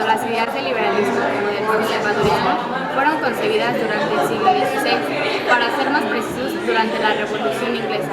tanto las ideas del liberalismo como del conservadurismo fueron concebidas durante el siglo XVI, para ser más precisos, durante la Revolución Inglesa.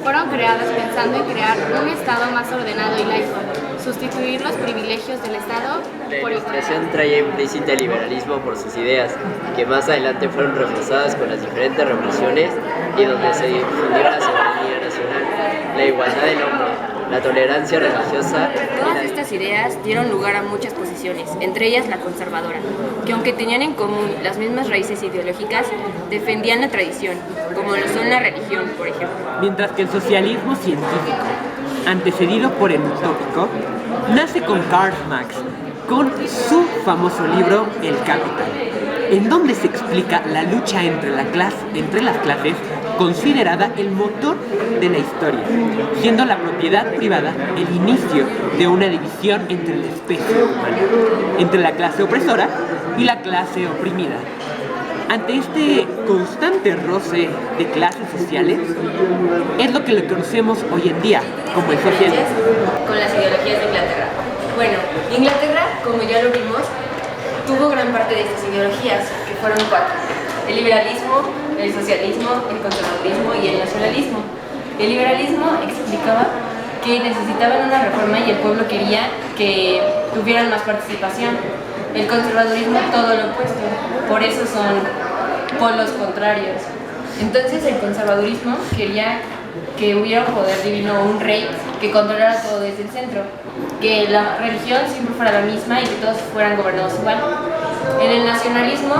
Fueron creadas pensando en crear un Estado más ordenado y laico, sustituir los privilegios del Estado por La Ilustración traía implícita el liberalismo por sus ideas, que más adelante fueron reforzadas con las diferentes revoluciones y donde se difundió la soberanía nacional, la igualdad del hombre, la tolerancia religiosa. Todas estas ideas dieron lugar a muchas posiciones, entre ellas la conservadora, que aunque tenían en común las mismas raíces ideológicas, defendían la tradición, como lo son la religión, por ejemplo. Mientras que el socialismo científico, antecedido por el utópico, nace con Karl Marx, con su famoso libro El Capital, en donde se explica la lucha entre las clases, considerada el motor de la historia, siendo la propiedad privada el inicio de una división entre la especie humana, entre la clase opresora y la clase oprimida. Ante este constante roce de clases sociales, es lo que conocemos hoy en día como el socialismo. Con las ideologías de Inglaterra. Bueno, Inglaterra, como ya lo vimos, tuvo gran parte de estas ideologías, que fueron 4. El liberalismo, el socialismo, el conservadurismo y el nacionalismo. El liberalismo explicaba que necesitaban una reforma y el pueblo quería que tuvieran más participación. El conservadurismo todo lo opuesto, por eso son polos contrarios. Entonces el conservadurismo quería que hubiera un poder divino o un rey que controlara todo desde el centro, que la religión siempre fuera la misma y que todos fueran gobernados igual. En el nacionalismo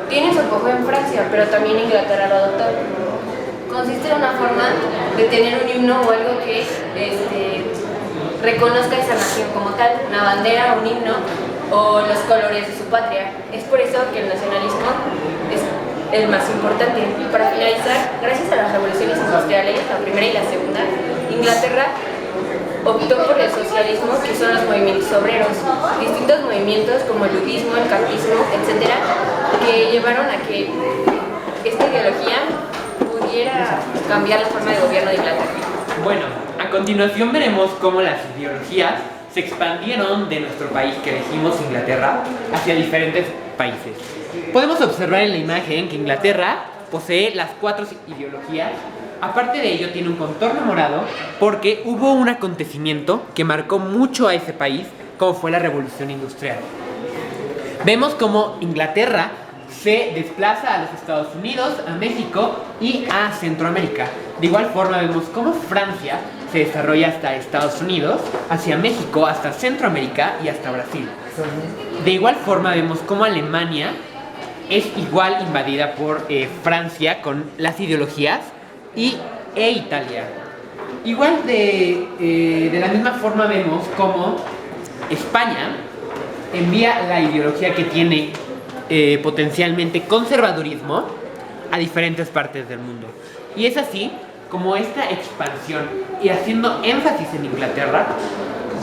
tiene su apogeo en Francia, pero también Inglaterra lo adoptó. Consiste en una forma de tener un himno o algo que reconozca esa nación como tal, una bandera, un himno o los colores de su patria. Es por eso que el nacionalismo es el más importante. Y para finalizar, gracias a las revoluciones industriales, la primera y la segunda, Inglaterra optó por el socialismo, que son los movimientos obreros, distintos movimientos como el ludismo, el carlismo, etcétera, que llevaron a que esta ideología pudiera cambiar la forma de gobierno de Inglaterra. Bueno, a continuación veremos cómo las ideologías se expandieron de nuestro país que elegimos, Inglaterra, hacia diferentes países. Podemos observar en la imagen que Inglaterra posee las 4 ideologías. Aparte de ello, tiene un contorno morado porque hubo un acontecimiento que marcó mucho a ese país, como fue la Revolución Industrial. Vemos cómo Inglaterra se desplaza a los Estados Unidos, a México y a Centroamérica. De igual forma vemos cómo Francia se desarrolla hasta Estados Unidos, hacia México, hasta Centroamérica y hasta Brasil. De igual forma vemos cómo Alemania es igual invadida por Francia con las ideologías e Italia. Igual de la misma forma vemos cómo España envía la ideología que tiene potencialmente conservadurismo a diferentes partes del mundo. Y es así como esta expansión y haciendo énfasis en Inglaterra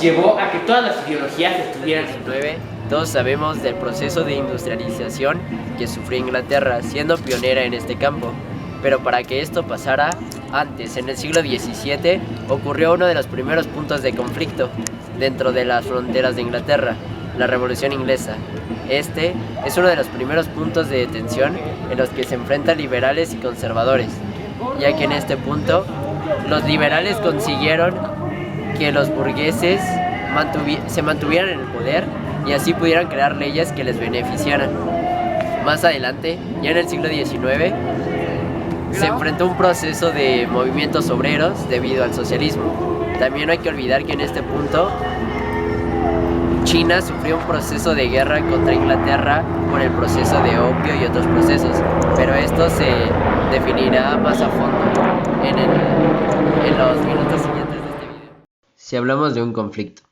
llevó a que todas las ideologías estuvieran en 19. Todos sabemos del proceso de industrialización que sufrió Inglaterra, siendo pionera en este campo. Pero para que esto pasara, antes, en el siglo XVII, ocurrió uno de los primeros puntos de conflicto dentro de las fronteras de Inglaterra, la Revolución Inglesa. Este es uno de los primeros puntos de tensión en los que se enfrentan liberales y conservadores, ya que en este punto los liberales consiguieron que los burgueses se mantuvieran en el poder y así pudieran crear leyes que les beneficiaran. Más adelante, ya en el siglo XIX, se enfrentó un proceso de movimientos obreros debido al socialismo. También no hay que olvidar que en este punto China sufrió un proceso de guerra contra Inglaterra por el proceso de opio y otros procesos, pero esto se definirá más a fondo en los minutos siguientes de este video. Si hablamos de un conflicto,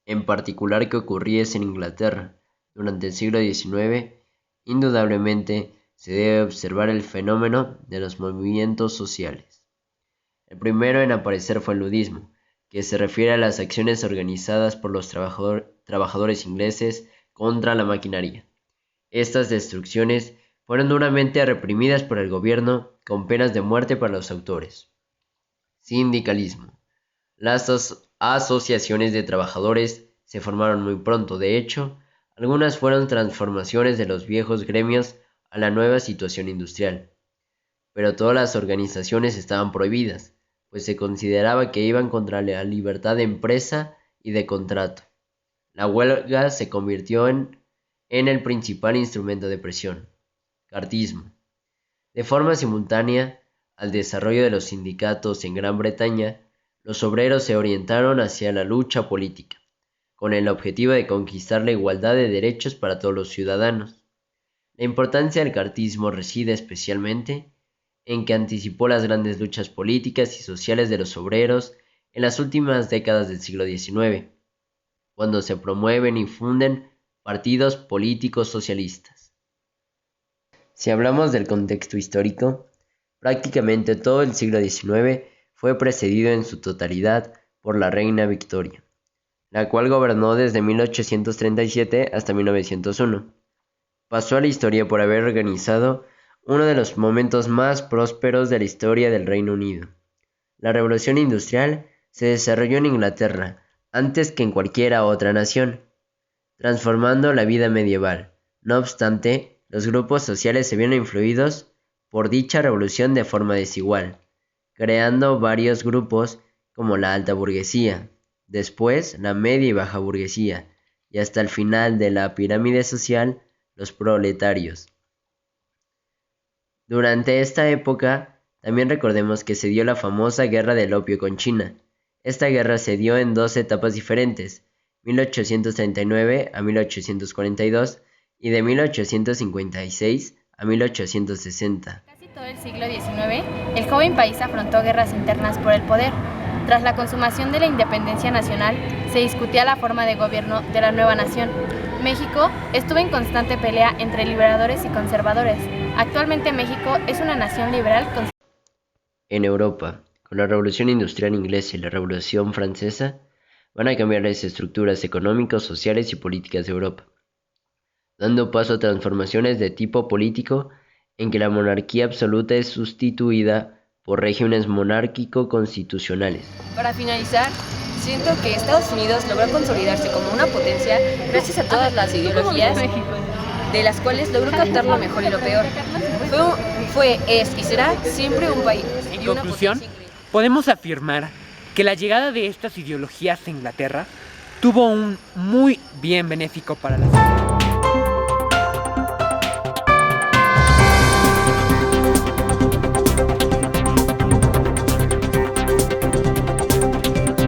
en particular que ocurriese en Inglaterra durante el siglo XIX, indudablemente se debe observar el fenómeno de los movimientos sociales. El primero en aparecer fue el ludismo, que se refiere a las acciones organizadas por los trabajadores ingleses contra la maquinaria. Estas destrucciones fueron duramente reprimidas por el gobierno con penas de muerte para los autores. Sindicalismo. Las asociaciones de trabajadores se formaron muy pronto. De hecho, Algunas fueron transformaciones de los viejos gremios a la nueva situación industrial, pero todas las organizaciones estaban prohibidas, pues se consideraba que iban contra la libertad de empresa y de contrato. La huelga se convirtió en el principal instrumento de presión. Cartismo. De forma simultánea al desarrollo de los sindicatos en Gran Bretaña, los obreros se orientaron hacia la lucha política, con el objetivo de conquistar la igualdad de derechos para todos los ciudadanos. La importancia del cartismo reside especialmente en que anticipó las grandes luchas políticas y sociales de los obreros en las últimas décadas del siglo XIX, cuando se promueven y funden partidos políticos socialistas. Si hablamos del contexto histórico, prácticamente todo el siglo XIX fue precedido en su totalidad por la reina Victoria, la cual gobernó desde 1837 hasta 1901. Pasó a la historia por haber organizado uno de los momentos más prósperos de la historia del Reino Unido. La Revolución Industrial se desarrolló en Inglaterra antes que en cualquier otra nación, transformando la vida medieval. No obstante, los grupos sociales se vieron influidos por dicha revolución de forma desigual, creando varios grupos como la alta burguesía, después la media y baja burguesía, y hasta el final de la pirámide social, los proletarios. Durante esta época, también recordemos que se dio la famosa Guerra del Opio con China. Esta guerra se dio en dos etapas diferentes, 1839 a 1842 y de 1856 a 1860. Casi todo el siglo XIX, el joven país afrontó guerras internas por el poder. Tras la consumación de la independencia nacional, se discutía la forma de gobierno de la nueva nación. México estuvo en constante pelea entre liberadores y conservadores. Actualmente México es una nación liberal. En Europa, con la Revolución Industrial Inglesa y la Revolución Francesa, van a cambiar las estructuras económicas, sociales y políticas de Europa, dando paso a transformaciones de tipo político en que la monarquía absoluta es sustituida por regímenes monárquico-constitucionales. Para finalizar, siento que Estados Unidos logró consolidarse como una potencia gracias a todas las ideologías de las cuales logró captar lo mejor y lo peor. Es y será siempre un país. En conclusión, podemos afirmar que la llegada de estas ideologías a Inglaterra tuvo un muy bien benéfico para la sociedad.